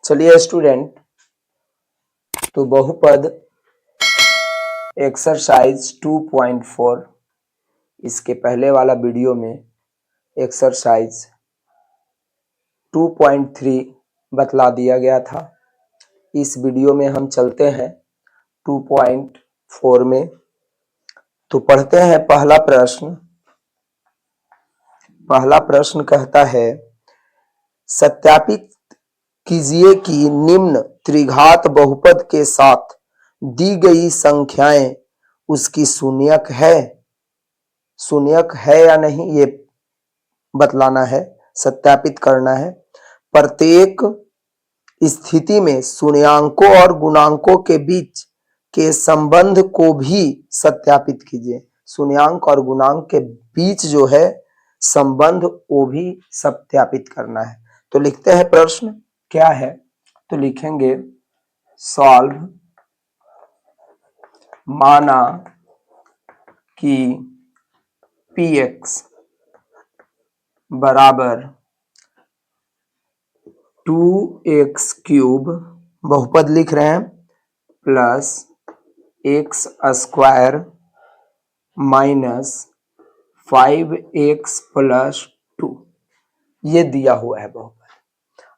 चलिए स्टूडेंट, तो बहुपद एक्सरसाइज 2.4 इसके पहले वाला वीडियो में एक्सरसाइज 2.3 बतला दिया गया था। इस वीडियो में हम चलते हैं 2.4 में। तो पढ़ते हैं पहला प्रश्न। पहला प्रश्न कहता है, सत्यापित कीजिए कि निम्न त्रिघात बहुपद के साथ दी गई संख्याएं उसकी शून्यक है। शून्यक है या नहीं ये बतलाना है, सत्यापित करना है। प्रत्येक स्थिति में शून्याङ्कों और गुणांकों के बीच के संबंध को भी सत्यापित कीजिए। शून्याङ्क और गुणांक के बीच जो है संबंध वो भी सत्यापित करना है। तो लिखते हैं प्रश्न क्या है, तो लिखेंगे सॉल्व। माना कि px बराबर 2x क्यूब, बहुपद लिख रहे हैं, plus x square minus 5x plus 2, ये दिया हुआ है बहुपद।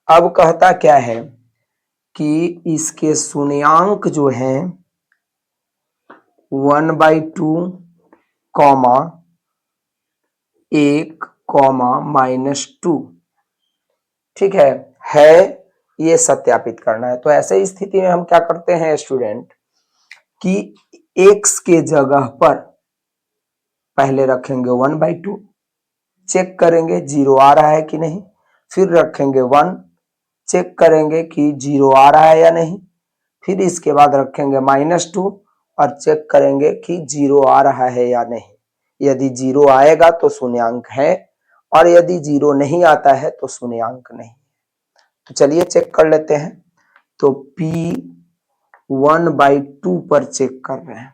अब कहता क्या है कि इसके शून्याङ्क जो हैं 1/2 कॉमा 1 कॉमा -2, ठीक है ये सत्यापित करना है। तो ऐसे स्थिति में हम क्या करते हैं स्टूडेंट कि x के जगह पर पहले रखेंगे 1/2, चेक करेंगे 0 आ रहा है कि नहीं, फिर रखेंगे 1, चेक करेंगे कि 0 आ रहा है या नहीं, फिर इसके बाद रखेंगे -2 और चेक करेंगे कि 0 आ रहा है या नहीं। यदि 0 आएगा तो शून्याङ्क है और यदि 0 नहीं आता है तो शून्याङ्क नहीं। तो चलिए चेक कर लेते हैं। तो p 1/2 पर चेक कर रहे हैं,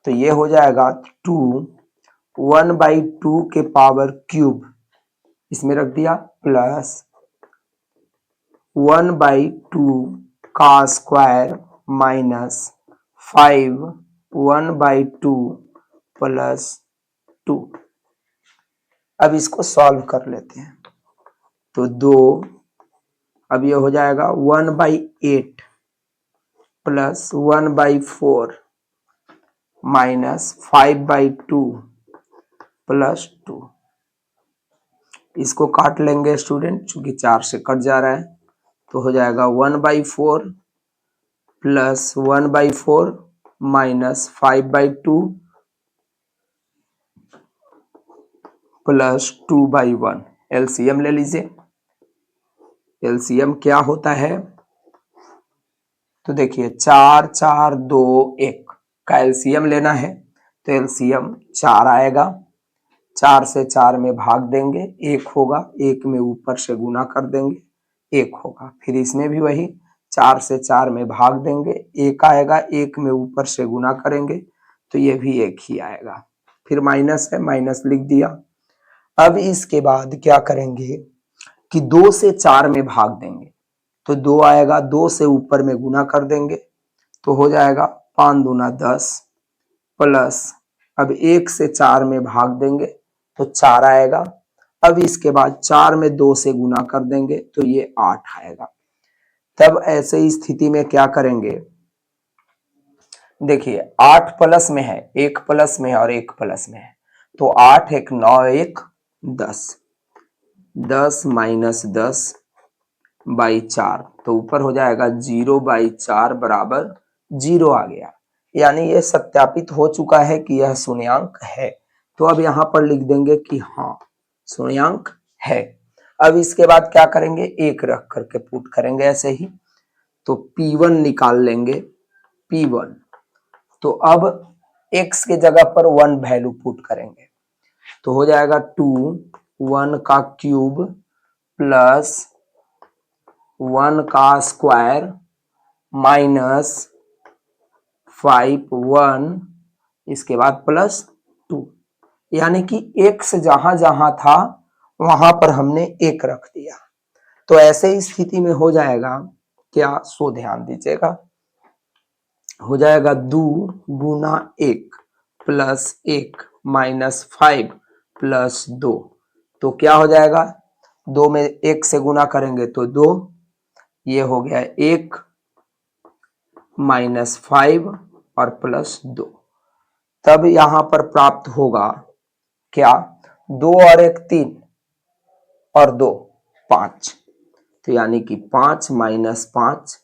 तो ये हो जाएगा 2 1/2 के पावर क्यूब, इसमें रख दिया, प्लस 1/2 का स्क्वायर माइनस 5 1/2 प्लस 2। अब इसको सॉल्व कर लेते हैं। तो 2, अब ये हो जाएगा 1/8 प्लस 1/4 माइनस 5/2 प्लस 2। इसको काट लेंगे स्टूडेंट, चूंकि 4 से कट जा रहा है, तो हो जाएगा 1/4 प्लस 1/4 माइनस 5/2 प्लस 2/1। एलसीएम ले लीजिए। एलसीएम क्या होता है, तो देखिए 4 4 2 1 का एलसीएम लेना है। तो एलसीएम 4 आएगा, 4 से 4 में भाग देंगे, 1 होगा, 1 में ऊपर से गुना कर देंगे, 1 होगा। फिर इसमें भी वही 4 से 4 में भाग देंगे, 1 आएगा, 1 में ऊपर से गुना करेंगे तो ये भी 1 ही आएगा। फिर माइनस है, माइनस लिख दिया। अब इसके बाद क्या करेंगे कि 2 से 4 में भाग देंगे, तो 2 आएगा, 2 से ऊपर में गुना कर देंगे तो हो जाएगा 5 दूना 10 प्लस, अब 1 से 4 में भाग देंगे तो 4 आएगा। अब इसके बाद 4 में 2 से गुना कर देंगे तो ये 8 आएगा। तब ऐसे स्थिति में क्या करेंगे, देखिए 8 प्लस में है, 1 प्लस में है और 1 प्लस में है, तो 8 1 9 1 10, 10 माइनस 10/4, तो ऊपर हो जाएगा 0/4 बराबर 0 आ गया। यानी ये सत्यापित हो चुका है कि यह शून्याङ्क है। तो अब यहाँ पर लिख देंगे कि हाँ शून्याङ्क है। अब इसके बाद क्या करेंगे, 1 रख करके पुट करेंगे ऐसे ही। तो P1 निकाल लेंगे, P1, तो अब x के जगह पर 1 वैल्यू पुट करेंगे तो हो जाएगा 2 1 का क्यूब प्लस 1 का स्क्वायर माइनस 5 1, इसके बाद प्लस 2। यानी कि x जहां जहां था वहां पर हमने 1 रख दिया। तो ऐसे स्थिति में हो जाएगा क्या, सो ध्यान दीजिएगा। हो जाएगा 2 गुना 1 प्लस 1 माइनस 5 प्लस 2। तो क्या हो जाएगा, 2 में 1 से गुना करेंगे तो 2, ये हो गया 1 माइनस 5 और प्लस 2। तब यहां पर प्राप्त होगा क्या, 2 और 1 3 और 2 5, तो यानी कि 5 माइनस 5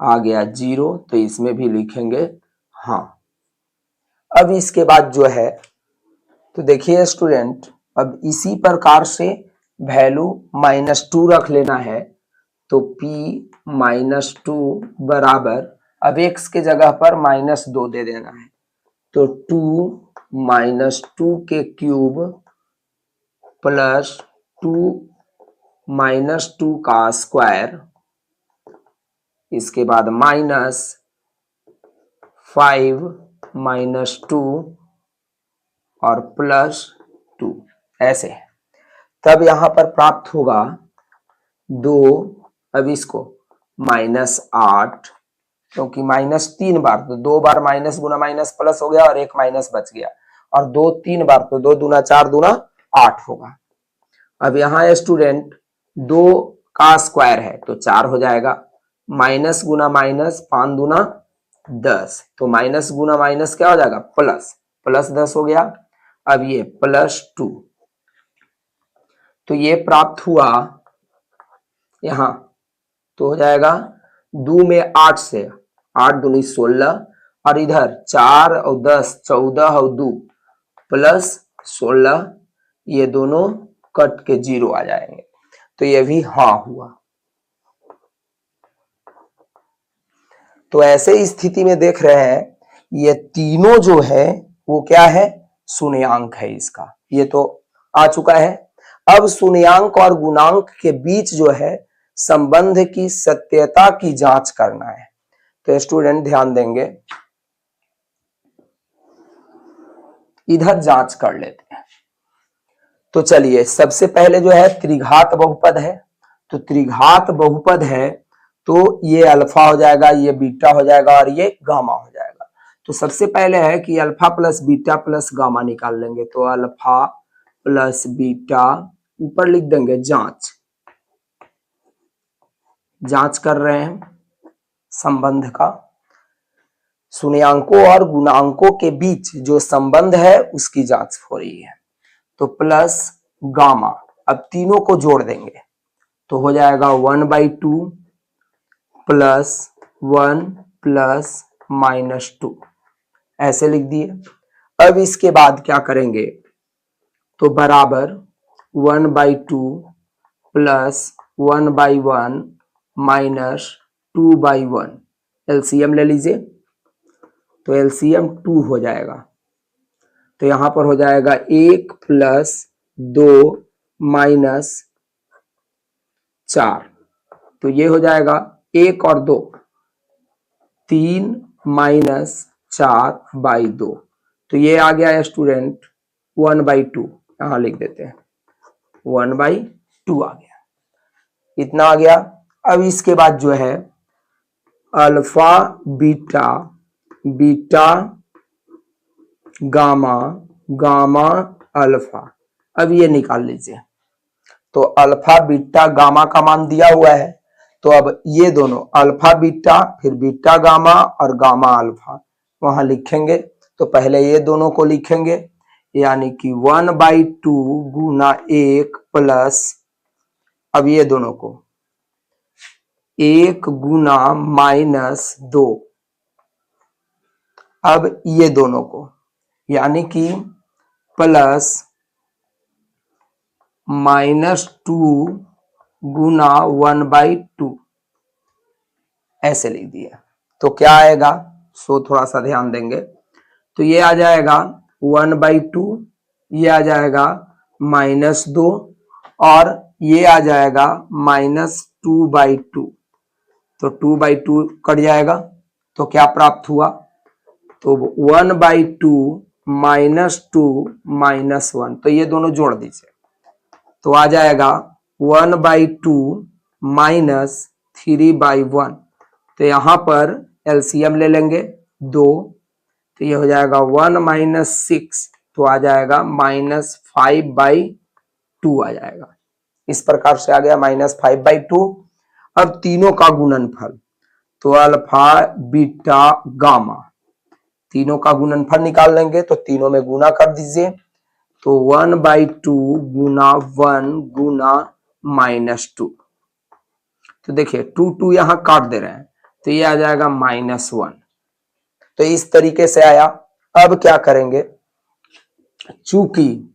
आ गया 0, तो इसमें भी लिखेंगे हाँ। अब इसके बाद जो है, तो देखिए स्टूडेंट, अब इसी प्रकार से वैल्यू -2 रख लेना है। तो p -2 बराबर, अब x के जगह पर -2 दे देना है, तो 2 -2 के क्यूब प्लस 2 -2 का स्क्वायर, इसके बाद -5 -2 और प्लस 2, ऐसे है। तब यहां पर प्राप्त होगा 2, अब इसको -8, क्योंकि -3 बार, तो 2 बार माइनस गुना माइनस प्लस हो गया और 1 माइनस बच गया, और 2 3 बार, तो 2 दूना 4 दूना 8 होगा। अब यहाँ स्टूडेंट 2 का स्क्वायर है तो 4 हो जाएगा, माइनस गुना माइनस 5 दूना 10, तो माइनस गुना माइनस क्या हो जाएगा, प्लस, प्लस 10 हो गया। अब ये प्लस 2, तो ये प्राप्त हुआ यहां, तो हो जाएगा 2 में 8 से, 8 दूनी 16, और इधर 4 और 10 14 और 2 प्लस 16, ये दोनों कट के 0 आ जाएंगे, तो ये भी हाँ हुआ। तो ऐसे स्थिति में देख रहे हैं, ये तीनों जो है वो क्या है, शून्यांक है इसका, ये तो आ चुका है। अब शून्यांक और गुणांक के बीच जो है संबंध की सत्यता की जांच करना है। तो स्टूडेंट ध्यान देंगे, इधर जांच कर लेते हैं। तो चलिए, सबसे पहले जो है त्रिघात बहुपद है, तो त्रिघात बहुपद है तो ये अल्फा हो जाएगा, ये बीटा हो जाएगा और ये गामा हो जाएगा। तो सबसे पहले है कि alpha plus beta plus gamma निकाल लेंगे, तो अल्फा प्लस बीटा, ऊपर लिख देंगे जांच, जांच कर रहे हैं संबंध का, शून्यांकों और गुणांकों के बीच जो संबंध है उसकी जांच हो रही है। तो प्लस गामा, अब तीनों को जोड़ देंगे तो हो जाएगा 1/2 प्लस 1 प्लस -2, ऐसे लिख दिए। अब इसके बाद क्या करेंगे, तो बराबर 1/2 प्लस 1/1 माइनस 2/1, एलसीएम ले लीजिए, तो एलसीएम 2 हो जाएगा, तो यहां पर हो जाएगा 1 प्लस 2 माइनस 4, तो ये हो जाएगा 1 और 2, 3 माइनस 4/2, तो ये आ गया स्टूडेंट 1/2, यहां लिख देते हैं 1/2 आ गया, इतना आ गया। अब इसके बाद जो है alpha beta, beta gamma, gamma alpha, अब ये निकाल लीजिए। तो अल्फा बीटा गामा का मान दिया हुआ है, तो अब ये दोनों अल्फा बीटा फिर बीटा गामा और गामा अल्फा वहां लिखेंगे, तो पहले ये दोनों को लिखेंगे, यानी कि 1/2 गुना 1 प्लस, अब ये दोनों को 1 गुना -2, अब ये दोनों को यानी कि प्लस -2 गुना 1/2, ऐसे लिख दिया। तो क्या आएगा, सो थोड़ा सा ध्यान देंगे, तो ये आ जाएगा 1/2, ये आ जाएगा -2 और ये आ जाएगा -2/2, तो 2/2 कट जाएगा, तो क्या प्राप्त हुआ, तो 1/2 -2 -1, तो ये दोनों जोड़ दीजिए, तो आ जाएगा 1/2 -3/1, तो यहां पर एलसीएम ले लेंगे 2, तो ये हो जाएगा 1 माइनस 6, तो आ जाएगा -5/2 आ जाएगा। इस प्रकार से आ गया -5/2। अब तीनों का गुणनफल, तो अल्फा बीटा गामा, तीनों का गुणनफल निकाल लेंगे, तो तीनों में गुना कर दीजिए, तो 1/2 गुना 1 गुना -2, तो देखिए 2 यहां काट दे रहे हैं, तो ये आ जाएगा -1। तो इस तरीके से आया। अब क्या करेंगे, चूंकि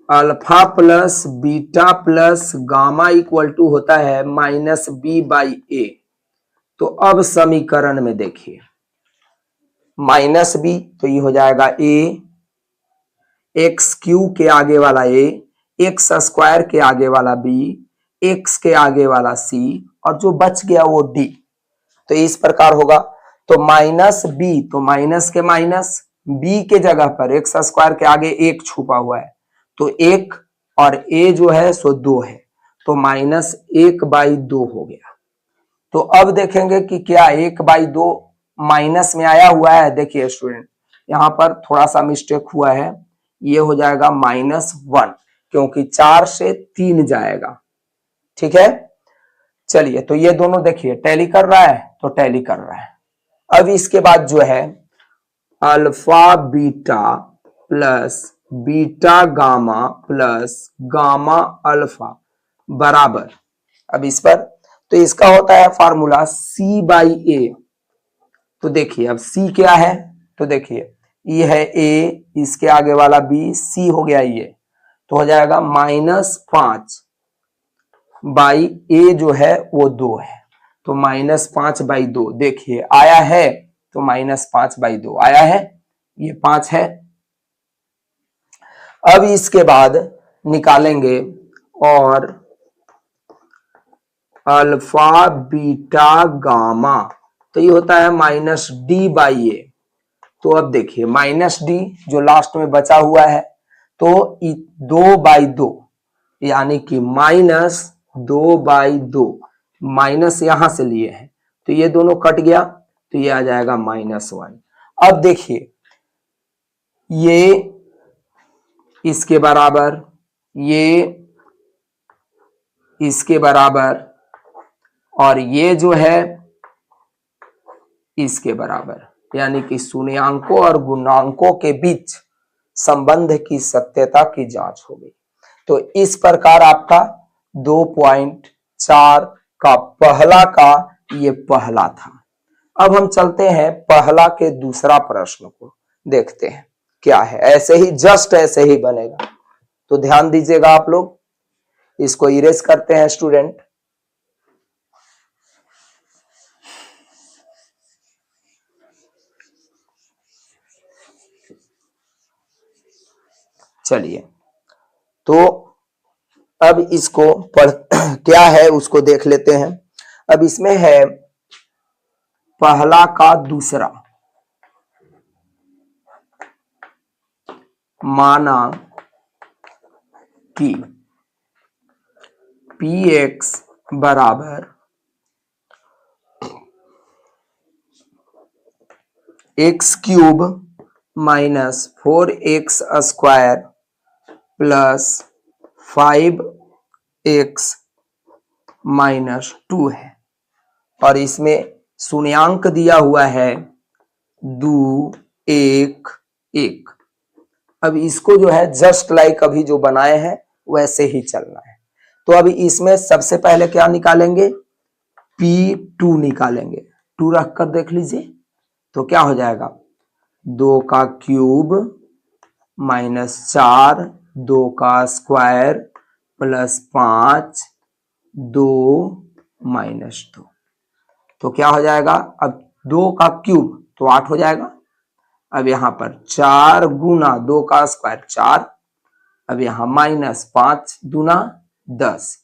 alpha plus beta plus gamma equal to होता है -b/a, तो अब समीकरण में देखिए -b, तो ये हो जाएगा a, x³ के आगे वाला a, x² के आगे वाला b, x के आगे वाला c, और जो बच गया वो d। तो इस प्रकार होगा, तो -b, तो माइनस के माइनस, b के जगह पर x² के आगे 1 छुपा हुआ है, तो 1 और a जो है सो 2 है, तो -1/2 हो गया। तो अब देखेंगे कि क्या 1/2 माइनस में आया हुआ है। देखिए स्टूडेंट, यहां पर थोड़ा सा मिस्टेक हुआ है, ये हो जाएगा -1, क्योंकि 4 से 3 जाएगा। ठीक है, चलिए, तो ये दोनों देखिए टैली कर रहा है, तो टैली कर रहा है। अब इसके बाद जो है alpha beta plus beta gamma plus gamma alpha बराबर, अब इस पर, तो इसका होता है फॉर्मूला C/A। तो देखिए अब C क्या है, तो देखिए ये है A, इसके आगे वाला B, C हो गया ये, तो हो जाएगा -5/A जो है वो 2 है, तो -5/2 देखिए आया है, तो -5/2 आया है, ये 5 है। अब इसके बाद निकालेंगे और अल्फा बीटा गामा, तो ये होता है -D/A। तो अब देखिए -D जो लास्ट में बचा हुआ है, तो 2/2, यानी कि -2/2, माइनस यहां से लिए हैं, तो ये दोनों कट गया, तो ये आ जाएगा -1। अब देखिए ये इसके बराबर, ये इसके बराबर, और ये जो है इसके बराबर, यानी कि शून्यांकों और गुणांकों के बीच संबंध की सत्यता की जांच हो गई। तो इस प्रकार आपका 2.4 का पहला का ये पहला था। अब हम चलते हैं पहला के दूसरा प्रश्न को देखते हैं क्या है। ऐसे ही जस्ट ऐसे ही बनेगा, तो ध्यान दीजिएगा आप लोग। इसको इरेज करते हैं स्टूडेंट। चलिए, तो अब इसको पढ़ क्या है उसको देख लेते हैं। अब इसमें है पहला का दूसरा, माना कि px बराबर x³ minus 4x² plus 5x minus 2 है, और इसमें शून्यांक दिया हुआ है 2, 1, 1। अब इसको जो है जस्ट लाइक अभी जो बनाए हैं वैसे ही चलना है। तो अभी इसमें सबसे पहले क्या निकालेंगे, P2 निकालेंगे। 2 रखकर देख लीजिए, तो क्या हो जाएगा, 2 का क्यूब माइनस 4, 2 का स्क्वायर प्लस 5, 2 माइनस 2, तो क्या हो जाएगा, अब 2 का क्यूब तो 8 हो जाएगा। अब यहां पर 4 गुना 2 का स्क्वायर 4, अब यहां -5 दूना 10,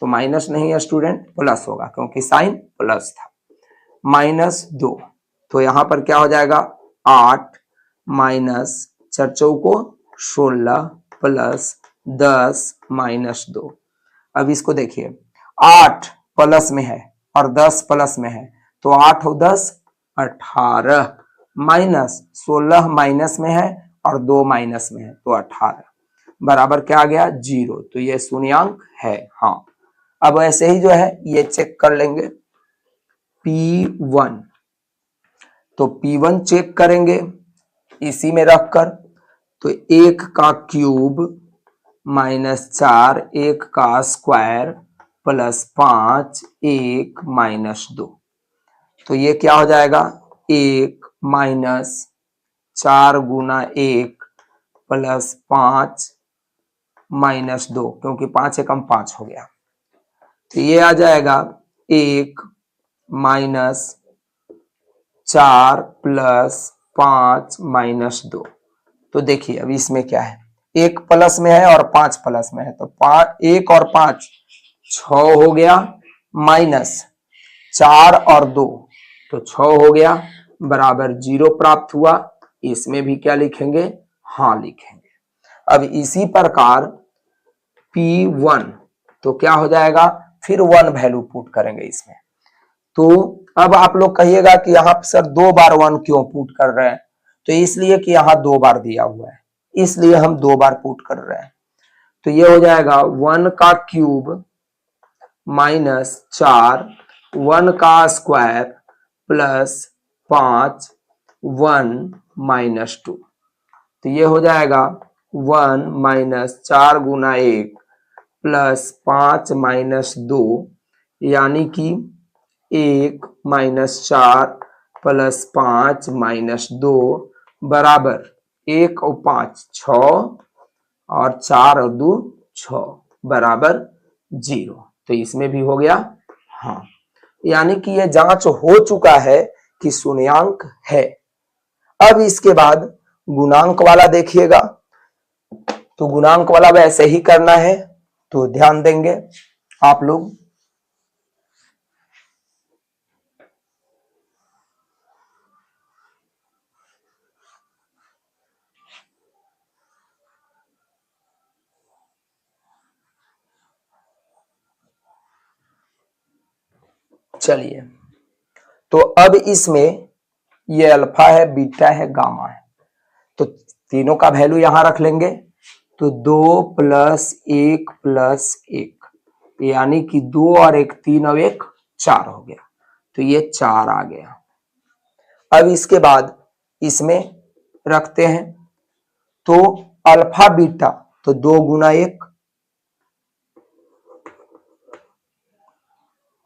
तो माइनस नहीं है स्टूडेंट, प्लस होगा क्योंकि साइन प्लस था, -2, तो यहां पर क्या हो जाएगा, 8 माइनस 4 चौको 16 प्लस 10 -2। अब इसको देखिए 8 प्लस में है और 10 प्लस में है तो 8 और 10 18, माइनस 16 माइनस में है और 2 माइनस में है तो 18, बराबर क्या आ गया 0। तो ये शून्यांक है। हाँ, अब ऐसे ही जो है ये चेक कर लेंगे P1, तो P1 चेक करेंगे इसी में रखकर, तो 1 का क्यूब माइनस 4, 1 का स्क्वायर प्लस 5, 1 माइनस 2, तो ये क्या हो जाएगा 1 माइनस 4 गुना 1 प्लस 5 माइनस 2, क्योंकि 5 एकम 5 हो गया, तो ये आ जाएगा 1 माइनस 4 प्लस 5 माइनस 2। तो देखिए अब इसमें क्या है, 1 प्लस में है और 5 प्लस में है, तो 1 और 5 6 हो गया, माइनस 4 और 2 तो 6 हो गया, बराबर 0 प्राप्त हुआ। इसमें भी क्या लिखेंगे, हाँ लिखेंगे। अब इसी प्रकार P1, तो क्या हो जाएगा, फिर 1 वैल्यू पुट करेंगे इसमें। तो अब आप लोग कहिएगा कि यहाँ पर सर 2 बार 1 क्यों पुट कर रहे हैं, तो इसलिए कि यहाँ 2 बार दिया हुआ है, इसलिए हम 2 बार पुट कर रहे हैं। तो ये हो जाएगा 1 का क्यूब माइनस 4, 1 का स्क्वायर प्लस 5, 1 माइनस 2, तो ये हो जाएगा 1 माइनस 4 गुना 1 प्लस 5 माइनस 2, यानी कि 1 माइनस 4 प्लस 5 माइनस 2 बराबर 1 और 5 6 और 4 और 2 6 बराबर 0। तो इसमें भी हो गया हाँ, यानी कि यह जांच हो चुका है कि शून्यांक है। अब इसके बाद गुणांक वाला देखिएगा, तो गुणांक वाला वैसे ही करना है, तो ध्यान देंगे आप लोग। चलिए, तो अब इसमें ये अल्फा है, बीटा है, गामा है, तो तीनों का वैल्यू यहां रख लेंगे, तो 2 प्लस 1 प्लस 1, यानी कि 2 और 1 3 और 1 4 हो गया, तो ये 4 आ गया। अब इसके बाद इसमें रखते हैं, तो अल्फा बीटा, तो 2 गुना 1,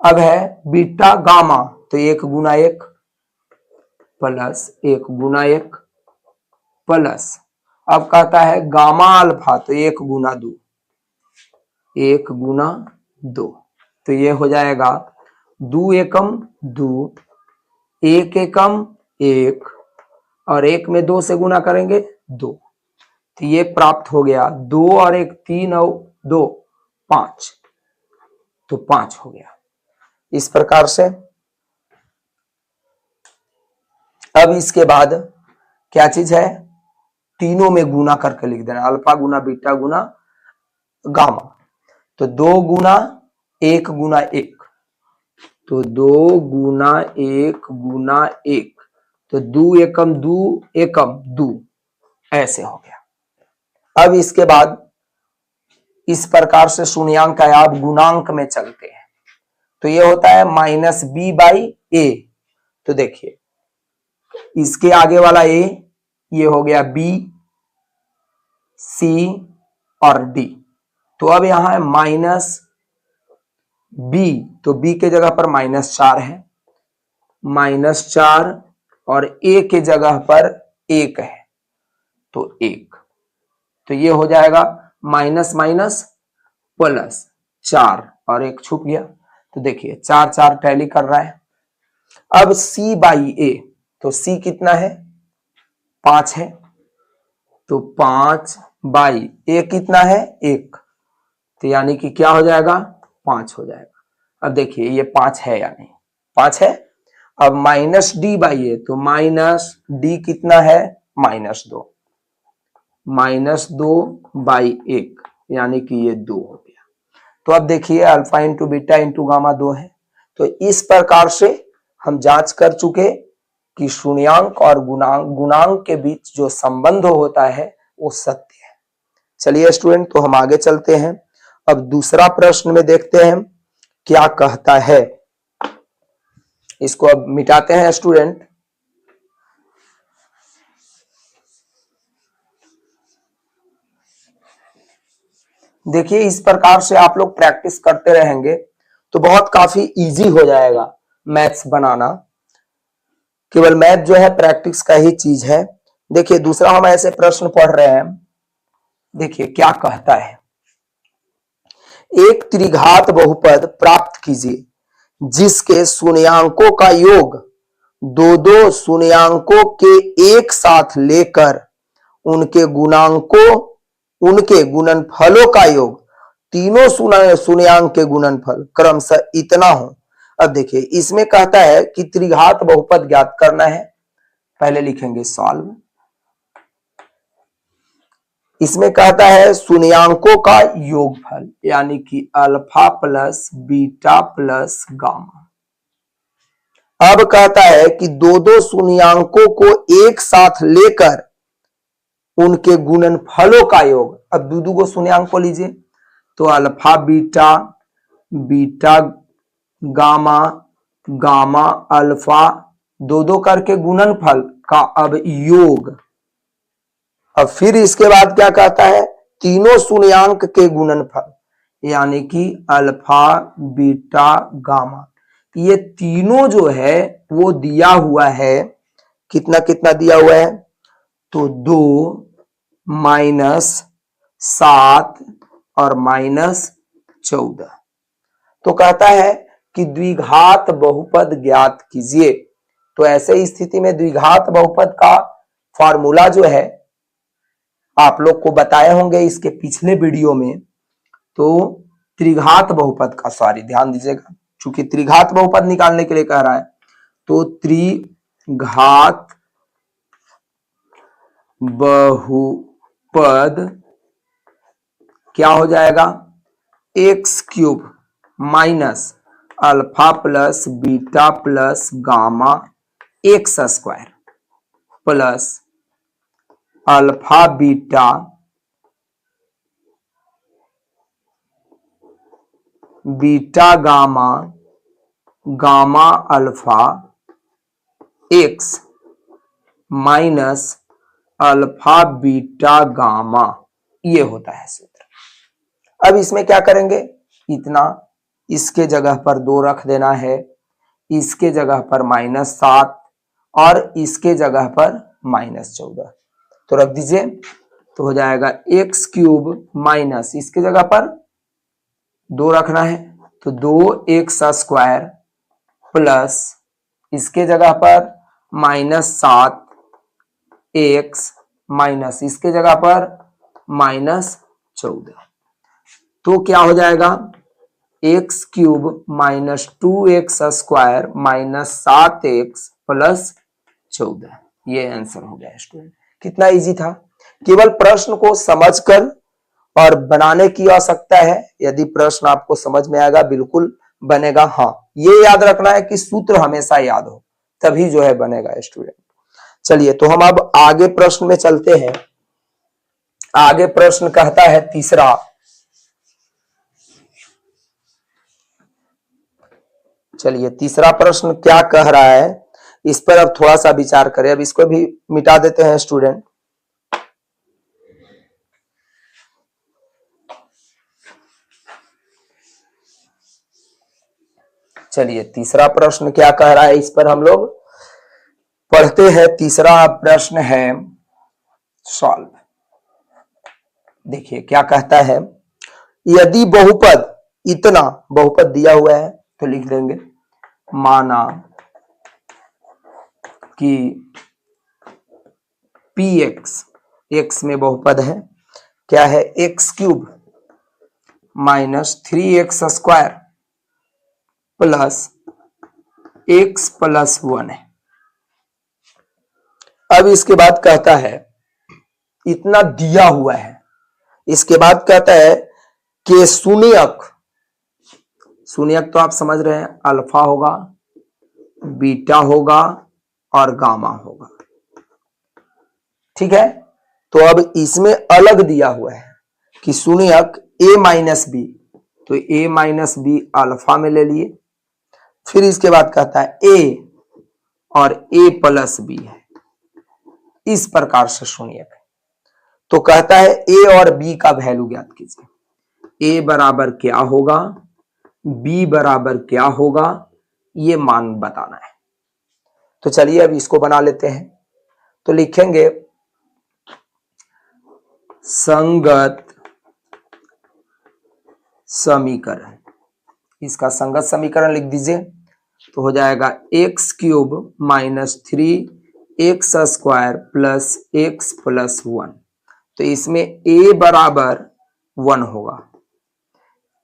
अब है बीटा गामा, तो 1 गुना 1 प्लस 1 गुना 1 प्लस, अब कहता है गामा अल्फा, तो 1 गुना 2, 1 गुना 2, तो ये हो जाएगा 2 एकम 2, 1 एकम 1 और 1 में 2 से गुना करेंगे 2, तो ये प्राप्त हो गया 2 और 1 3 और 2 5, तो 5 हो गया। इस प्रकार से अब इसके बाद क्या चीज है, तीनों में गुना करके लिख देना, अल्फा गुना बीटा गुना गामा, तो 2 गुना 1 गुना 1, तो 2 गुना 1 गुना 1, तो 2 एकम 2 एकम 2, ऐसे हो गया। अब इसके बाद इस प्रकार से शून्यांक है, अब गुणांक में चलते हैं, तो ये होता है माइनस बी बाई ए, तो देखिए इसके आगे वाला ए, ये हो गया बी, सी और डी, तो अब यहां है माइनस बी, तो बी के जगह पर -4 है, -4 और ए के जगह पर 1 है, तो 1, तो ये हो जाएगा माइनस माइनस प्लस 4 और 1 छुप गया, तो देखिए 4 4 टैली कर रहा है। अब सी बाई ए, तो सी कितना है 5 है, तो 5 बाई ए कितना है 1, तो यानी कि क्या हो जाएगा 5 हो जाएगा। अब देखिए ये 5 है या नहीं, 5 है। अब माइनस डी बाई ए, तो माइनस डी कितना है -2, -2 बाई 1, यानी कि ये 2 हो गया। तो अब देखिए alpha into beta into gamma 2 है, तो इस प्रकार से हम जांच कर चुके कि शून्यांक और गुणांक के बीच जो संबंध होता है वो सत्य है। चलिए स्टूडेंट, तो हम आगे चलते हैं। अब दूसरा प्रश्न में देखते हैं क्या कहता है। इसको अब मिटाते हैं स्टूडेंट। देखिए, इस प्रकार से आप लोग प्रैक्टिस करते रहेंगे तो बहुत काफी इजी हो जाएगा मैथ्स बनाना। केवल मैथ जो है प्रैक्टिस का ही चीज है। देखिए, दूसरा हम ऐसे प्रश्न पढ़ रहे हैं। देखिए क्या कहता है, एक त्रिघात बहुपद प्राप्त कीजिए जिसके शून्यांकों का योग दो दो शून्यांकों के एक साथ लेकर उनके गुणनफलों का योग तीनों शून्यांक के गुणनफल क्रमशः इतना हो। अब देखिए, इसमें कहता है कि त्रिघात बहुपद ज्ञात करना है। पहले लिखेंगे सॉल्व। इसमें कहता है शून्यांकों का योगफल, यानी कि alpha plus beta plus gamma. अब कहता है कि दो दो शून्यांकों को एक साथ लेकर उनके गुणनफलों का योग। अब दो को शून्यांक को लीजिए तो alpha beta, beta gamma, gamma alpha, दो करके गुणनफल का अब योग। अब फिर इसके बाद क्या कहता है, तीनों शून्यांक के गुणनफल, यानी कि अल्फा बीटा गामा। ये तीनों जो है वो दिया हुआ है, कितना कितना दिया हुआ है, तो 2 -7 और -14। तो कहता है कि द्विघात बहुपद ज्ञात कीजिए। तो ऐसे स्थिति में द्विघात बहुपद का फॉर्मूला जो है आप लोग को बताए होंगे इसके पिछले वीडियो में। तो त्रिघात बहुपद का, सॉरी ध्यान दीजिएगा, चूंकि त्रिघात बहुपद निकालने के लिए कह रहा है, तो त्रिघात बहुपद क्या हो जाएगा, x³ minus alpha plus beta plus gamma x² plus alpha beta beta gamma gamma alpha x minus alpha beta gamma, ये होता है सूत्र। अब इसमें क्या करेंगे, इतना इसके जगह पर 2 रख देना है, इसके जगह पर -7 और इसके जगह पर -14, तो रख दीजिए। तो हो जाएगा x³ माइनस, इसके जगह पर 2 रखना है तो 2x² प्लस इसके जगह पर -7 x माइनस इसके जगह पर -14। तो क्या हो जाएगा, x³ minus 2x² minus 7x plus 14। ये आंसर हो गया स्टूडेंट। कितना इजी था। केवल प्रश्न को समझकर और बनाने की आवश्यकता है। यदि प्रश्न आपको समझ में आएगा बिल्कुल बनेगा। हाँ, ये याद रखना है कि सूत्र हमेशा याद हो, तभी जो है बनेगा स्टूडेंट। चलिए, तो हम अब आगे प्रश्न में चलते हैं। आगे प्रश्न कहता है तीसरा, चलिए तीसरा प्रश्न क्या कह रहा है, इस पर अब थोड़ा सा विचार करें। अब इसको भी मिटा देते हैं स्टूडेंट। चलिए, तीसरा प्रश्न क्या कह रहा है, इस पर हम लोग पढ़ते हैं। तीसरा प्रश्न है सॉल्व। देखिए क्या कहता है, यदि बहुपद इतना, बहुपद दिया हुआ है तो लिख देंगे, माना कि px, x में बहुपद है, क्या है, x³ minus 3x² plus x plus 1 है। अब इसके बाद कहता है इतना दिया हुआ है, इसके बाद कहता है कि शून्यक तो आप समझ रहे हैं, अल्फा होगा, बीटा होगा और गामा होगा। ठीक है, तो अब इसमें अलग दिया हुआ है कि शून्यक a माइनस बी, तो a माइनस बी अल्फा में ले लिए। फिर इसके बाद कहता है a और a प्लस बी है, इस प्रकार से शून्यक है। तो कहता है a और b का वैल्यू ज्ञात कीजिए। a बराबर क्या होगा, b बराबर क्या होगा, ये मान बताना है। तो चलिए अब इसको बना लेते हैं। तो लिखेंगे संगत समीकरण, इसका संगत समीकरण लिख दीजिए। तो हो जाएगा x cube minus 3x square plus x plus 1। तो इसमें a बराबर 1 होगा।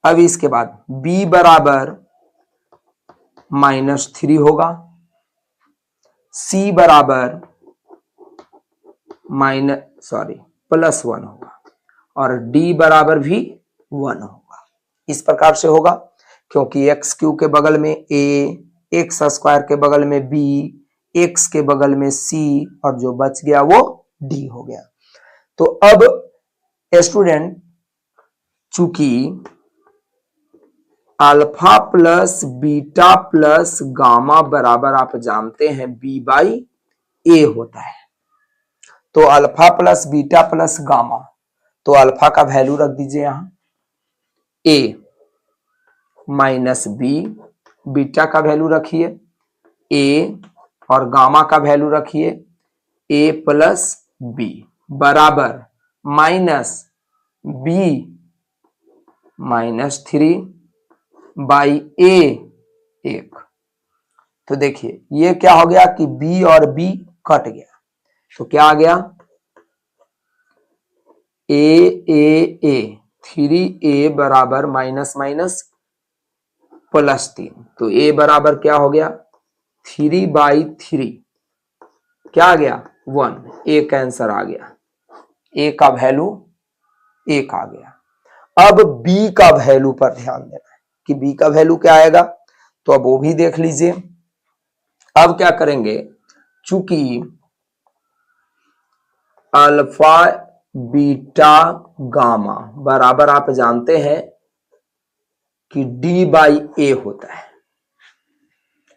अब इसके बाद b बराबर -3 होगा, c बराबर +1 होगा और d बराबर भी 1 होगा। इस प्रकार से होगा क्योंकि एक्स क्यूब के बगल में a, एक्स स्क्वायर के बगल में b, x के बगल में c और जो बच गया वो d हो गया। तो अब स्टूडेंट चूंकि alpha plus beta plus gamma बराबर आप जानते हैं b बाई ए होता है, तो alpha plus beta plus gamma, तो अल्फा का वैल्यू रख दीजिए यहां a माइनस बी, बीटा का वैल्यू रखिए a और गामा का वैल्यू रखिए a प्लस बी बराबर -b-3 बाई a 1। तो देखिए ये क्या हो गया कि b और b कट गया, तो क्या आ गया a 3a बराबर -−+3। तो a बराबर क्या हो गया 3/3, क्या आ गया 1, एक आंसर आ गया, a का वैल्यू 1 आ गया। अब b का वैल्यू पर ध्यान देना है कि b का वैल्यू क्या आएगा, तो अब वो भी देख लीजिए। अब क्या करेंगे, चूंकि अल्फा बीटा गामा बराबर आप जानते हैं कि d/a होता है।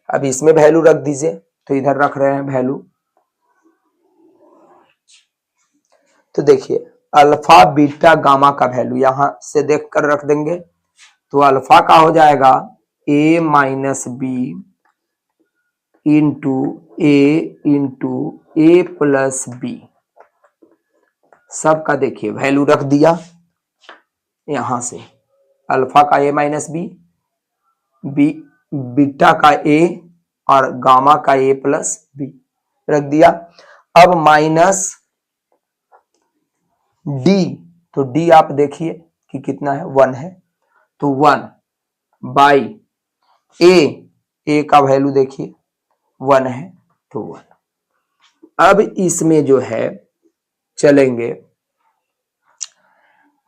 अब इसमें वैल्यू रख दीजिए, तो इधर रख रहे हैं वैल्यू। तो देखिए अल्फा बीटा गामा का वैल्यू यहां से देखकर रख देंगे, तो अल्फा का हो जाएगा a minus b into a plus b. सबका देखिए वैल्यू रख दिया यहां से, अल्फा का a माइनस बी, बीटा का a और गामा का a प्लस बी रख दिया। अब माइनस d, तो d आप देखिए कि कितना है 1 है, तो 1 बाई a का वैल्यू देखिए 1 है, तो 1। अब इसमें जो है चलेंगे,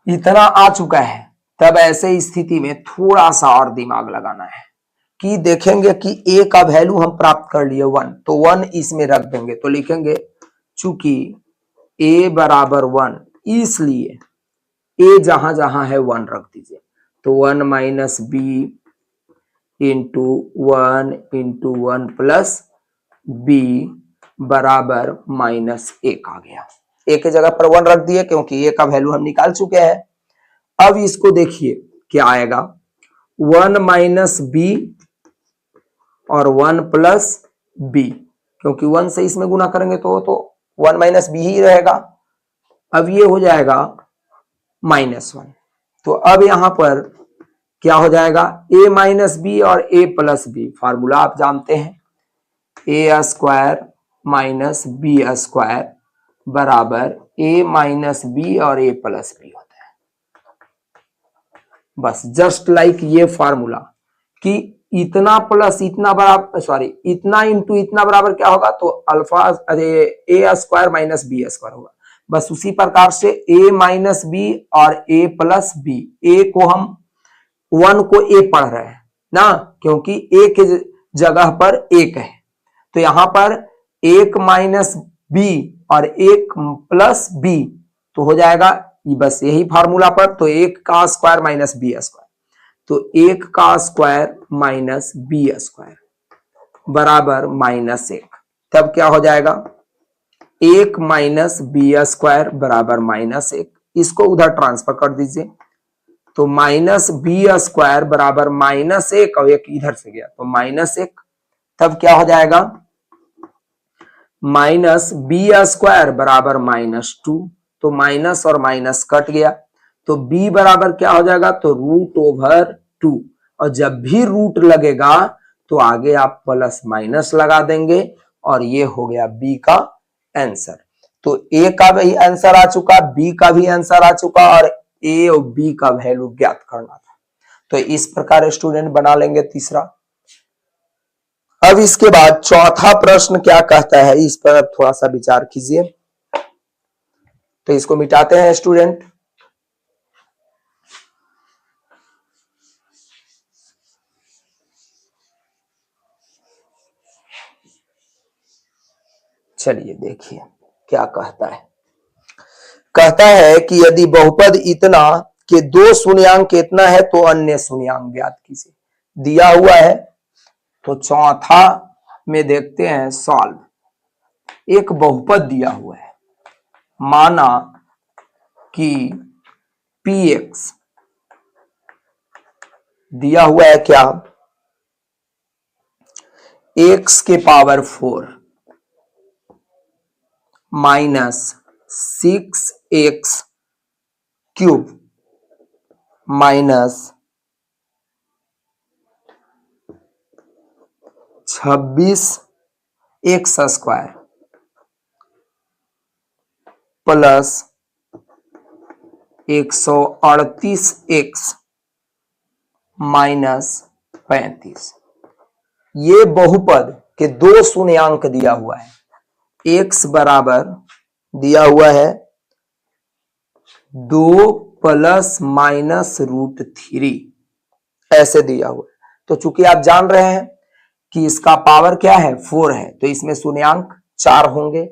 इतना आ चुका है, तब ऐसे स्थिति में थोड़ा सा और दिमाग लगाना है कि देखेंगे कि a का वैल्यू हम प्राप्त कर लिए 1, तो 1 इसमें रख देंगे। तो लिखेंगे चूंकि a बराबर 1, इसलिए a जहां जहां है 1 रख दीजिए। तो 1 minus b into 1 plus b बराबर -1 आ गया। a के जगह पर 1 रख दिए क्योंकि a का वैल्यू हम निकाल चुके हैं। अब इसको देखिए क्या आएगा, 1 माइनस बी और 1 प्लस बी, क्योंकि 1 से इसमें गुना करेंगे तो 1 माइनस बी ही रहेगा। अब ये हो जाएगा -1। तो अब यहां पर क्या हो जाएगा, a माइनस बी और a प्लस बी, फार्मूला आप जानते हैं, a square minus b square बराबर a माइनस बी और a प्लस बी होता है। बस जस्ट लाइक ये फार्मूला कि इतना प्लस इतना बराबर, इतना इंटू इतना बराबर क्या होगा, तो alpha a square minus b square होगा। बस उसी प्रकार से a माइनस बी और a प्लस बी, a को हम 1 को a पढ़ रहे हैं, ना, क्योंकि ए के जगह पर एक है, तो यहां पर 1 माइनस बी और 1 प्लस बी, तो हो जाएगा बस यही फार्मूला पर, तो 1 का स्क्वायर माइनस बी स्क्वायर, तो 1 का स्क्वायर माइनस बी स्क्वायर बराबर -1। तब क्या हो जाएगा, 1 माइनस बी स्क्वायर बराबर -1। इसको उधर ट्रांसफर कर दीजिए, तो माइनस बी स्क्वायर बराबर -1 और एक इधर से गया तो -1। तब क्या हो जाएगा, माइनस बी स्क्वायर बराबर -2, तो माइनस और माइनस कट गया, तो b बराबर क्या हो जाएगा, तो √2। और जब भी रूट लगेगा तो आगे आप प्लस माइनस लगा देंगे, और ये हो गया b का आंसर। तो a का भी आंसर आ चुका, b का भी आंसर आ चुका, और a और b का वैल्यू ज्ञात करना था। तो इस प्रकार स्टूडेंट बना लेंगे तीसरा। अब इसके बाद चौथा प्रश्न क्या कहता है, इस पर थोड़ा सा विचार कीजिए। तो इसको मिटाते हैं स्टूडेंट। चलिए देखिए क्या कहता है। कहता है कि यदि बहुपद इतना के 2 शून्यांक इतना है तो अन्य शून्यांक ज्ञात कीजिए। दिया हुआ है, तो चौथा में देखते हैं सॉल्व। एक बहुपद दिया हुआ है, माना कि px दिया हुआ है क्या, x के power 4 minus 6x cube minus 26x square plus 138x minus 35। ये बहुपद के 2 शून्यांक दिया हुआ है। x बराबर दिया हुआ है 2 प्लस माइनस √3, ऐसे दिया हुआ है। तो चूंकि आप जान रहे हैं कि इसका पावर क्या है, 4 है, तो इसमें शून्यांक 4 होंगे।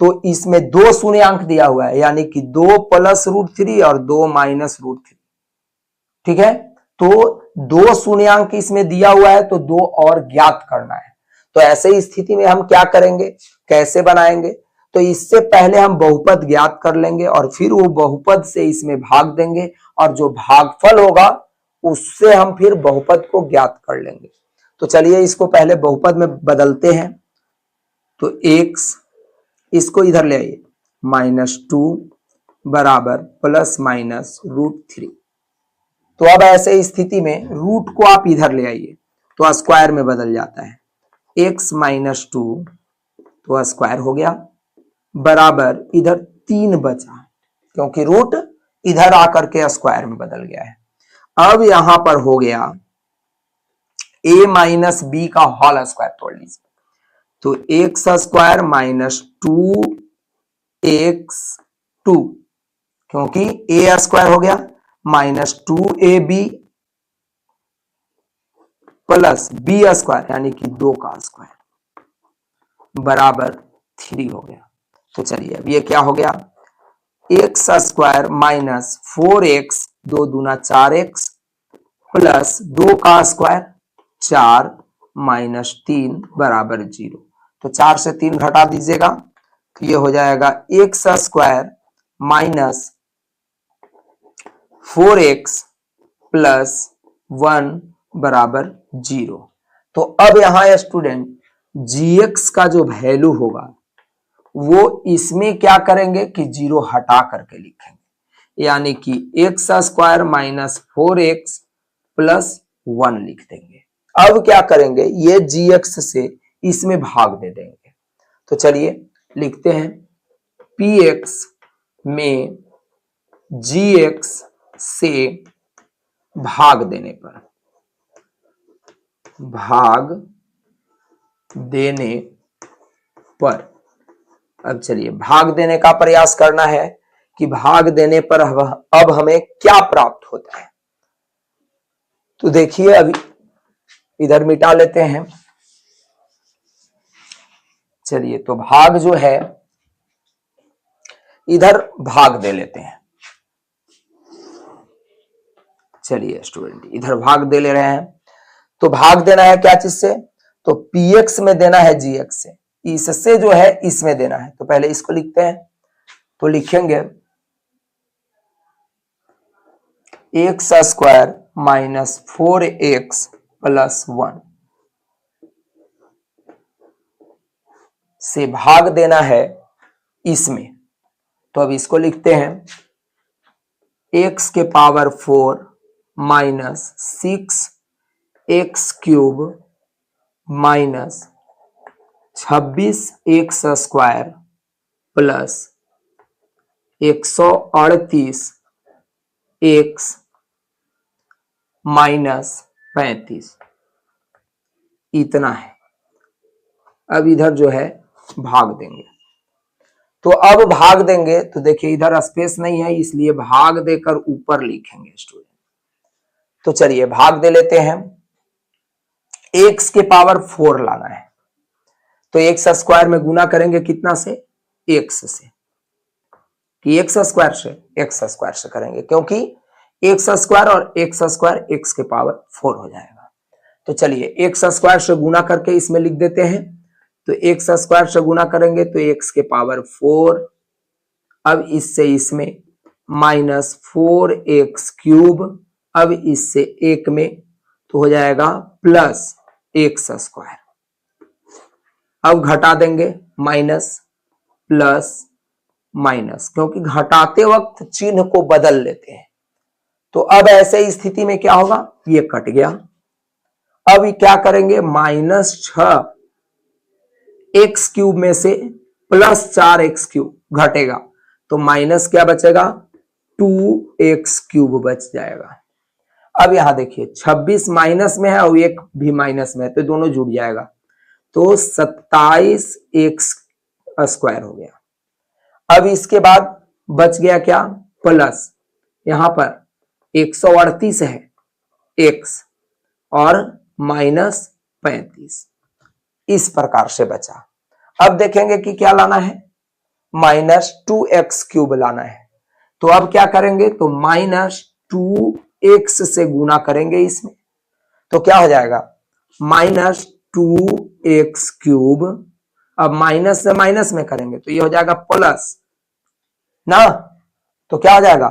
तो इसमें 2 शून्यांक दिया हुआ है, यानी कि 2 प्लस √3 और 2 माइनस √3। ठीक है, तो 2 शून्यांक इसमें दिया हुआ है, तो 2 और ज्ञात करना है। तो ऐसे स्थिति में हम क्या करेंगे, कैसे बनाएंगे, तो इससे पहले हम बहुपद ज्ञात कर लेंगे और फिर वो बहुपद से इसमें भाग देंगे, और जो भागफल होगा उससे हम फिर बहुपद को ज्ञात कर लेंगे। तो चलिए इसको पहले बहुपद में बदलते हैं। तो x, इसको इधर ले आइए, -2 बराबर प्लस माइनस √3। तो अब ऐसे स्थिति में रूट को आप इधर ले आइए, तो स्क्वायर में बदल जाता है, x -2 तो स्क्वायर हो गया, बराबर इधर 3 बचा, क्योंकि रूट इधर आकर के स्क्वायर में बदल गया है। अब यहां पर हो गया a माइनस बी का होल स्क्वायर तोड़ लीजिए, तो x स्क्वायर -2x2, क्योंकि a स्क्वायर हो गया, -2ab प्लस बी स्क्वायर यानी कि 2 का स्क्वायर बराबर 3 हो गया। तो चलिए अब ये क्या हो गया, x स्क्वायर माइनस 4x 2 दूना 4x प्लस 2 का स्क्वायर 4 माइनस 3 बराबर 0। तो 4 से 3 घटा दीजिएगा, तो ये हो जाएगा x square minus 4x plus 1 बराबर 0। तो अब यहां स्टूडेंट gx का जो वैल्यू होगा वो इसमें क्या करेंगे कि 0 हटा करके लिखेंगे, यानी कि x square minus 4x plus 1 लिख देंगे। अब क्या करेंगे, ये gx से इसमें भाग दे देंगे। तो चलिए लिखते हैं, px में gx से भाग देने पर, अब चलिए भाग देने का प्रयास करना है कि भाग देने पर अब हमें क्या प्राप्त होता है। तो देखिए अभी इधर मिटा लेते हैं। चलिए, तो भाग जो है इधर भाग दे लेते हैं। चलिए स्टूडेंट, इधर भाग दे ले रहे हैं। तो भाग देना है क्या चीज से? तो px में देना है gx से, इससे जो है इसमें देना है। तो पहले इसको लिखते हैं। तो लिखेंगे x square minus 4x plus 1 से भाग देना है इसमें। तो अब इसको लिखते हैं x के power 4 minus 6x cube minus 26x square plus 138 x minus 35, इतना है। अब इधर जो है भाग देंगे। तो अब भाग देंगे तो देखिए इधर स्पेस नहीं है, इसलिए भाग देकर ऊपर लिखेंगे स्टूडेंट। तो चलिए भाग दे लेते हैं। x के पावर 4 लाना है, तो x स्क्वायर में गुना करेंगे कितना से? x से। कि x स्क्वायर से करेंगे, क्योंकि x स्क्वायर और x स्क्वायर x के पावर 4 हो जाएगा। तो चलिए x स्क्वायर से गुना करके इसमें लिख देते हैं। तो x स्क्वायर से गुना करेंगे तो x के पावर 4, अब इससे इसमें माइनस 4x क्यूब, अब इससे एक में तो हो जाएगा प्लस x स्क्वायर। अब घटा देंगे माइनस प्लस माइनस, क्योंकि घटाते वक्त चिन्ह को बदल लेते हैं। तो अब ऐसे स्थिति में क्या होगा? ये कट गया। अब क्या करेंगे? माइनस 6x क्यूब में से प्लस 4x क्यूब घटेगा, तो माइनस क्या बचेगा? 2x क्यूब बच जाएगा। अब यहां देखिए 26 माइनस में है और एक भी माइनस में है, तो दोनों जुड़ जाएगा। तो 27x स्क्वायर हो गया। अब इसके बाद बच गया क्या? प्लस, यहां पर 138 है x और माइनस 35, इस प्रकार से बचा। अब देखेंगे कि क्या लाना है? माइनस 2x क्यूब लाना है। तो अब क्या करेंगे? तो माइनस 2x से गुना करेंगे इसमें, तो क्या हो जाएगा? Minus 2x cube. अब माइनस से माइनस में करेंगे तो ये हो जाएगा प्लस ना, तो क्या हो जाएगा?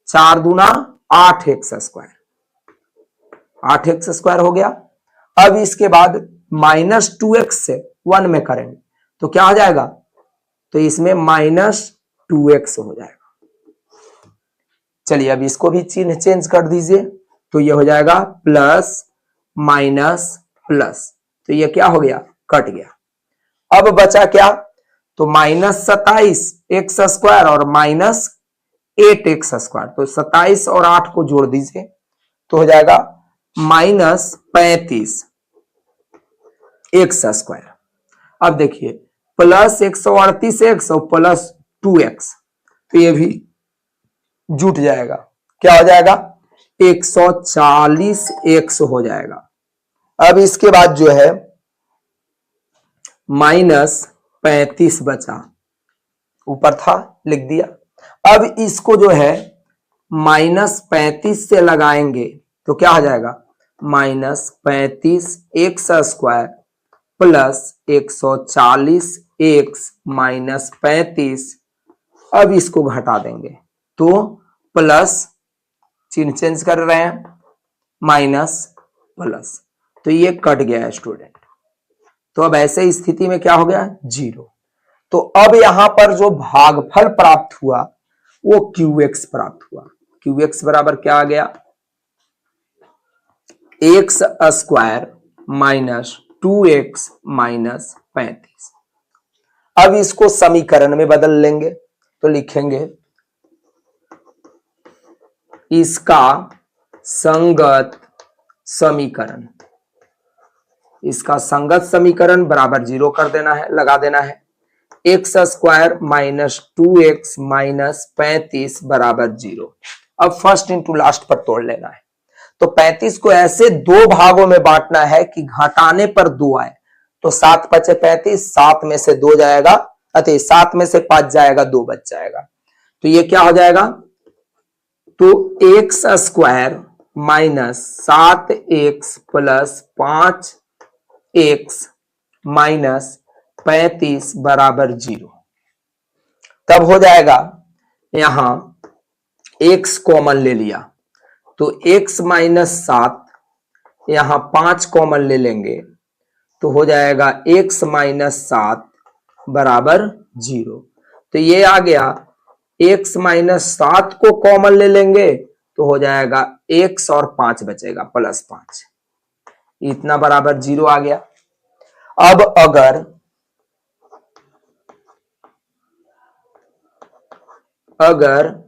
4 दूना 8x स्क्वायर, 8x स्क्वायर हो गया। अब इसके बाद माइनस 2x से 1 में करेंगे तो क्या हो जाएगा? तो इसमें माइनस 2x हो जाएगा। चलिए अब इसको भी चिन्ह चेंज कर दीजिए, तो ये हो जाएगा प्लस माइनस प्लस, तो ये क्या हो गया? कट गया। अब बचा क्या? तो माइनस 27 एक्स स्क्वायर और माइनस 8x स्क्वायर, तो 27 और 8 को जोड़ दीजिए तो हो जाएगा माइनस 35 एक्स स्क्वायर। अब देखिए प्लस 138x और प्लस 2x, तो ये भी जुट जाएगा, क्या हो जाएगा? 140x हो जाएगा। अब इसके बाद जो है माइनस 35 बचा, ऊपर था लिख दिया। अब इसको जो है माइनस 35 से लगाएंगे तो क्या हो जाएगा? Minus 35 x square plus 140 x minus 35। अब इसको घटा देंगे तो प्लस, चिन्ह चेंज कर रहे हैं, माइनस प्लस, तो ये कट गया है स्टूडेंट। तो अब ऐसे स्थिति में क्या हो गया? 0। तो अब यहां पर जो भागफल प्राप्त हुआ वो QX प्राप्त हुआ। QX बराबर क्या आ गया? X square minus 2x minus 35। अब इसको समीकरण में बदल लेंगे तो लिखेंगे इसका संगत समीकरण। इसका संगत समीकरण बराबर 0 कर देना है, लगा देना है। X square minus 2x minus 35 बराबर 0। अब फर्स्ट इंटू लास्ट पर तोड़ लेना है। तो 35 को ऐसे दो भागों में बांटना है कि घटाने पर 2 आए। तो 7 पचे 35, 7 में से 2 जाएगा, अतः 7 में से 5 जाएगा, 2 बच जाएगा। तो ये क्या हो जाएगा, तो x square minus 7x plus 5x minus 35 बराबर 0। तब हो जाएगा, यहां x कॉमन ले लिया तो x माइनस 7, यहां 5 कॉमन ले लेंगे तो हो जाएगा x माइनस 7 बराबर 0। तो ये आ गया, x माइनस 7 को कॉमन ले लेंगे तो हो जाएगा x और 5 बचेगा प्लस 5, इतना बराबर 0 आ गया। अब अगर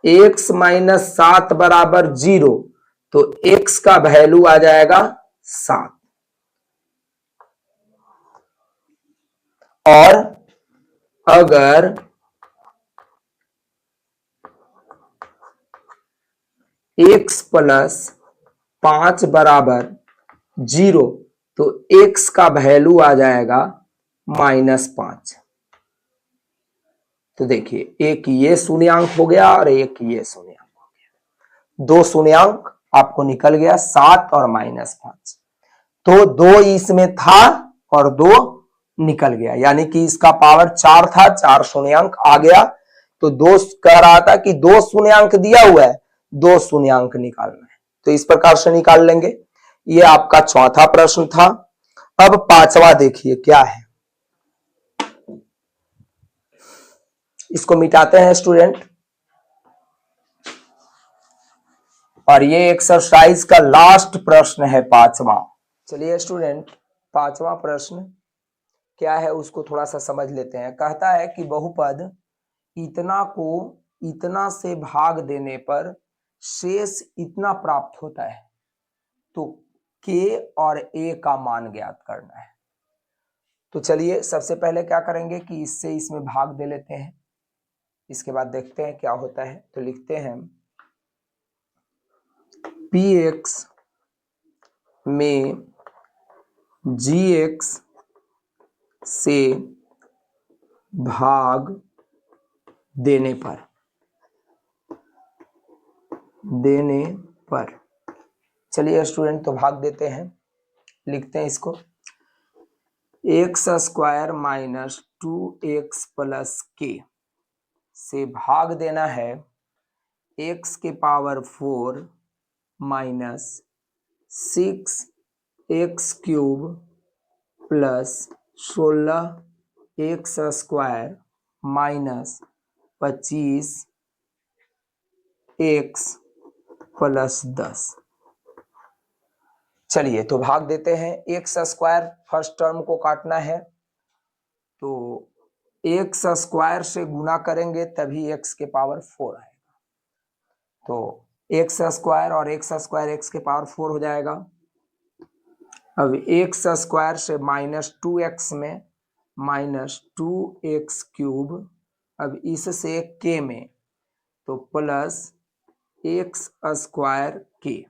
x माइनस 7 बराबर 0 तो x का वैल्यू आ जाएगा 7, और अगर x प्लस 5 बराबर 0 तो x का वैल्यू आ जाएगा -5। तो देखिए, एक ये शून्यांक हो गया और एक ये शून्यांक हो गया, दो शून्यांक आपको निकल गया, 7 और -5। तो 2 इसमें था और 2 निकल गया, यानी कि इसका पावर 4 था, 4 शून्यांक आ गया। तो 2 कह रहा था कि 2 शून्यांक दिया हुआ है, 2 शून्यांक निकालना है, तो इस प्रकार से निकाल लेंगे। ये आपका चौथा प्रश्न था। अब पांचवा देखिए क्या है, इसको मिटाते हैं स्टूडेंट, और ये एक्सरसाइज का लास्ट प्रश्न है पांचवा। चलिए स्टूडेंट, पांचवा प्रश्न क्या है उसको थोड़ा सा समझ लेते हैं। कहता है कि बहुपद इतना को इतना से भाग देने पर शेष इतना प्राप्त होता है, तो k और a का मान ज्ञात करना है। तो चलिए सबसे पहले क्या करेंगे कि इससे इसमें भाग दे लेते हैं, इसके बाद देखते हैं क्या होता है। तो लिखते हैं px में gx से भाग देने पर चलिए स्टूडेंट, तो भाग देते हैं, लिखते हैं इसको, x square minus 2x plus के से भाग देना है x के power 4 minus 6x cube plus 16x square minus 25x plus 10। चलिए तो भाग देते हैं। एक्स स्क्वायर फर्स्ट टर्म को काटना है, तो एक्स स्क्वायर से गुना करेंगे तभी एक्स के पावर 4 आएगा। तो एक्स स्क्वायर और एक्स स्क्वायर एक्स के पावर 4 हो जाएगा। अब एक्स स्क्वायर से -2x में -2x क्यूब, अब इससे k में तो प्लस एक्स स्क्वायर के।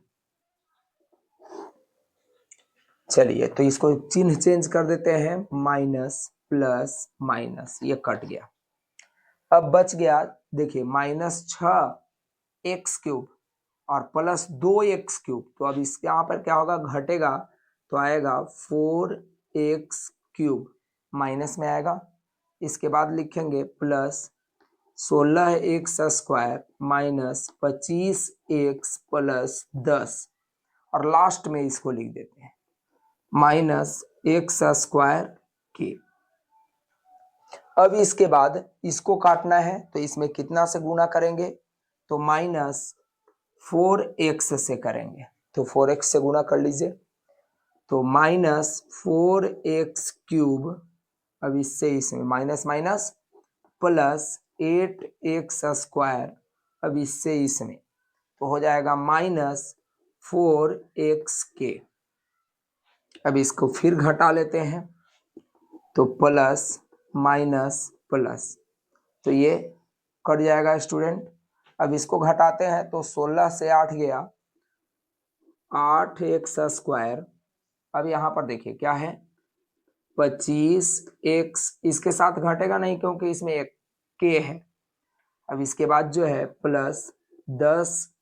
चलिए तो इसको चिन्ह चेंज कर देते हैं, माइनस प्लस माइनस, ये कट गया। अब बच गया, देखिए -6x क्यूब और प्लस 2x क्यूब, तो अब इस यहाँ पर क्या होगा, घटेगा तो आएगा 4x क्यूब, माइनस में आएगा। इसके बाद लिखेंगे plus 16x square minus 25x plus 10, और लास्ट में इसको लिख देते हैं माइनस एक्स स्क्वायर के। अब इसके बाद इसको काटना है, तो इसमें कितना से गुना करेंगे, तो -4x से करेंगे, तो 4x से गुना कर लीजिए, तो -4x क्यूब, अब इससे इसमें minus minus plus 8x square, अब इससे इसमें तो हो जाएगा -4x के। अब इसको फिर घटा लेते हैं, तो प्लस माइनस प्लस, तो ये कट जाएगा स्टूडेंट। अब इसको घटाते हैं तो 16 से 8 गया, 8x²। अब यहाँ पर देखिए क्या है, 25x इसके साथ घटेगा नहीं क्योंकि इसमें एक k है। अब इसके बाद जो है प्लस 10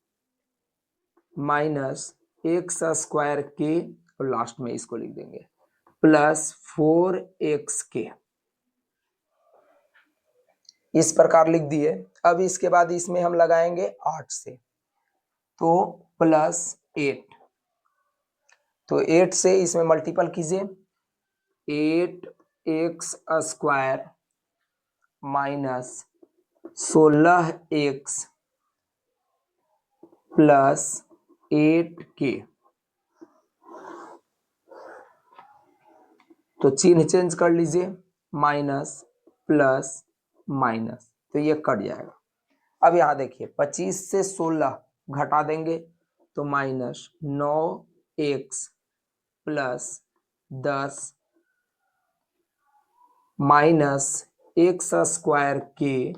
माइनस x² और लास्ट में इसको लिख देंगे प्लस 4x। इस प्रकार लिख दिए। अब इसके बाद इसमें हम लगाएंगे 8 से, तो प्लस 8, तो 8 से इसमें मल्टीपल कीजिए, 8x² minus 16x plus 8k। तो चिन्ह चेंज कर लीजिए, माइनस प्लस माइनस, तो ये कट जाएगा। अब यहां देखिए 25 से 16 घटा देंगे तो minus 9x plus 10 minus x²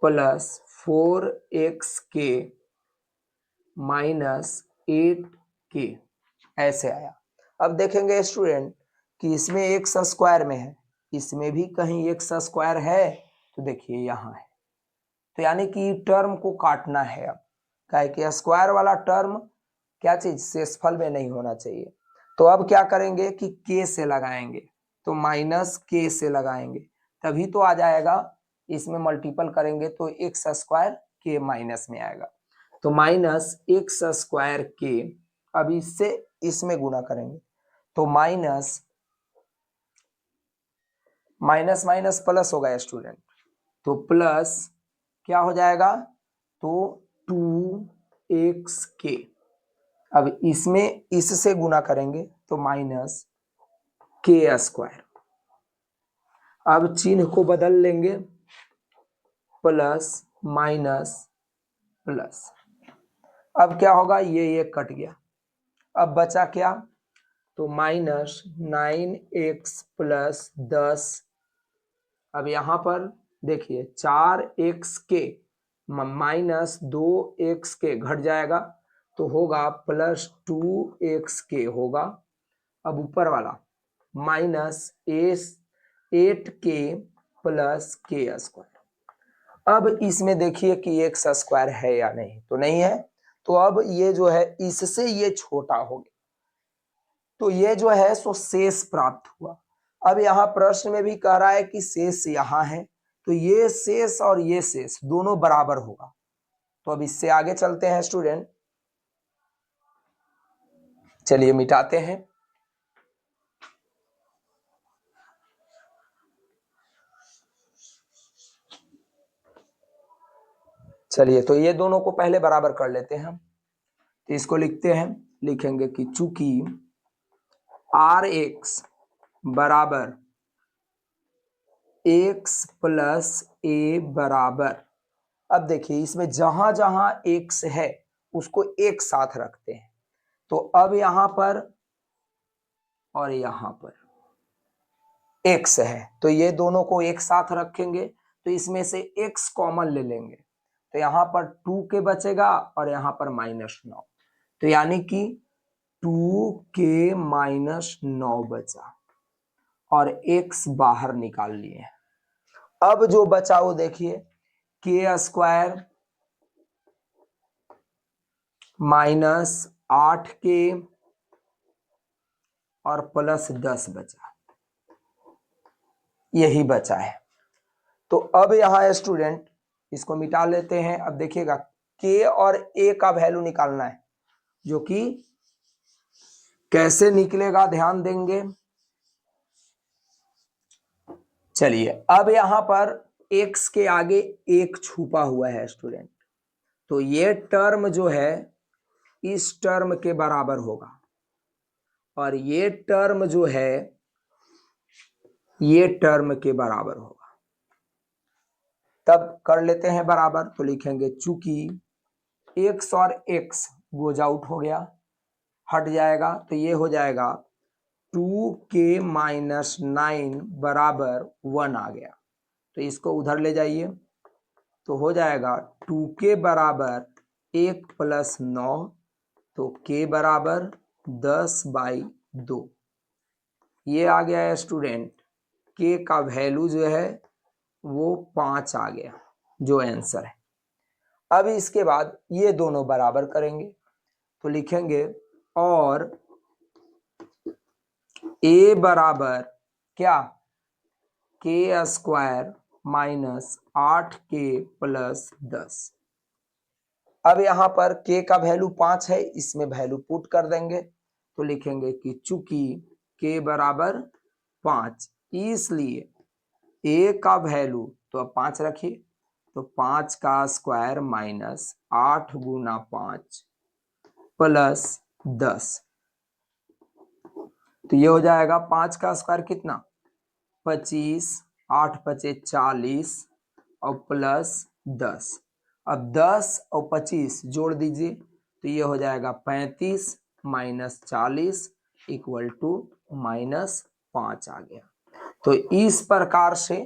plus 4x minus 8k, ऐसे आया। अब देखेंगे स्टूडेंट कि इसमें x² में है, इसमें भी कहीं x² है, तो देखिए यहाँ है, तो यानी कि टर्म को काटना है। अब काहे कि स्क्वायर वाला टर्म क्या चीज शेषफल में नहीं होना चाहिए। तो अब क्या करेंगे कि k से लगाएंगे, तो माइनस k से लगाएंगे तभी तो आ जाएगा। इसमें मल्टीपल करेंगे तो x² k माइनस में आएगा, तो माइनस x² k। अब इससे इसमें गुना करेंगे तो माइनस माइनस माइनस प्लस होगा स्टूडेंट, तो प्लस क्या हो जाएगा, तो 2xk। अब इसमें इससे गुना करेंगे तो माइनस k²। अब चिन्ह को बदल लेंगे, प्लस माइनस प्लस। अब क्या होगा, ये कट गया। अब बचा क्या, तो माइनस 9x प्लस 10। अब यहां पर देखिए 4xk माइनस 2xk घट जाएगा तो होगा प्लस 2xk होगा। अब ऊपर वाला माइनस 8k प्लस k²। अब इसमें देखिए कि x² है या नहीं, तो नहीं है, तो अब ये जो है इससे ये छोटा हो गया, तो ये जो है सो शेष प्राप्त हुआ। अब यहाँ प्रश्न में भी कह रहा है कि शेष यहाँ है, तो ये शेष और ये शेष दोनों बराबर होगा। तो अब इससे आगे चलते हैं स्टूडेंट, चलिए मिटाते हैं। चलिए तो ये दोनों को पहले बराबर कर लेते हैं हम, तो इसको लिखते हैं, लिखेंगे कि चूंकि Rx बराबर x प्लस a बराबर, अब देखिए इसमें जहां जहां x है उसको एक साथ रखते हैं, तो अब यहां पर और यहां पर x है तो ये दोनों को एक साथ रखेंगे, तो इसमें से x कॉमन ले लेंगे, तो यहां पर 2k बचेगा और यहां पर -9, तो यानी कि 2k -9 बचा और x बाहर निकाल लिए। अब जो बचा वो देखिए k² माइनस 8k और प्लस 10 बचा, यही बचा है। तो अब यहां स्टूडेंट इसको मिटा लेते हैं। अब देखिएगा k और a का वैल्यू निकालना है, जो कि कैसे निकलेगा ध्यान देंगे। चलिए अब यहां पर x के आगे एक छुपा हुआ है स्टूडेंट, तो ये टर्म जो है इस टर्म के बराबर होगा और ये टर्म जो है ये टर्म के बराबर होगा। तब कर लेते हैं बराबर, तो लिखेंगे चूंकि x और x गोज आउट हो गया, हट जाएगा, तो ये हो जाएगा 2k -9 बराबर 1 आ गया, तो इसको उधर ले जाइए, तो हो जाएगा 2k बराबर 1 + 9 तो k बराबर 10/2 ये आ गया है स्टूडेंट। k का वैल्यू जो है वो 5 आ गया जो आंसर है। अब इसके बाद ये दोनों बराबर करेंगे तो लिखेंगे और a बराबर क्या, k² माइनस 8k प्लस 10। अब यहां पर k का वैल्यू 5 है, इसमें वैल्यू पुट कर देंगे तो लिखेंगे कि चूंकि k बराबर 5 इसलिए a का वैल्यू तो अब 5 रखिए तो 5 का स्क्वायर माइनस 8 गुना 5 प्लस 10। तो ये हो जाएगा 5 का स्क्वायर कितना 25, 8 पचे 40 और प्लस 10। अब 10 और 25 जोड़ दीजिए तो ये हो जाएगा 35 माइनस 40 इक्वल टू -5 आ गया। तो इस प्रकार से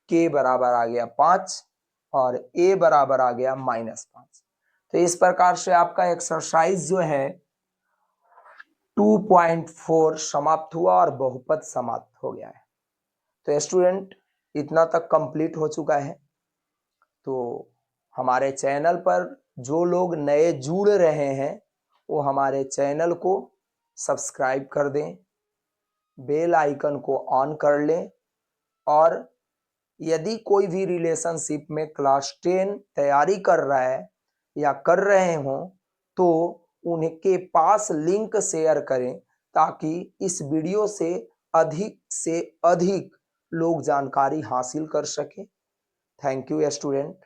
k बराबर आ गया 5 और a बराबर आ गया -5। तो इस प्रकार से आपका एक्सरसाइज जो है 2.4 समाप्त हुआ और बहुपद समाप्त हो गया है। तो स्टूडेंट इतना तक कंप्लीट हो चुका है। तो हमारे चैनल पर जो लोग नए जुड़ रहे हैं वो हमारे चैनल को सब्सक्राइब कर दें, बेल आइकन को ऑन कर लें और यदि कोई भी रिलेशनशिप में क्लास 10 तैयारी कर रहा है या कर रहे हो तो उनके पास लिंक शेयर करें ताकि इस वीडियो से अधिक लोग जानकारी हासिल कर सके। Thank you student.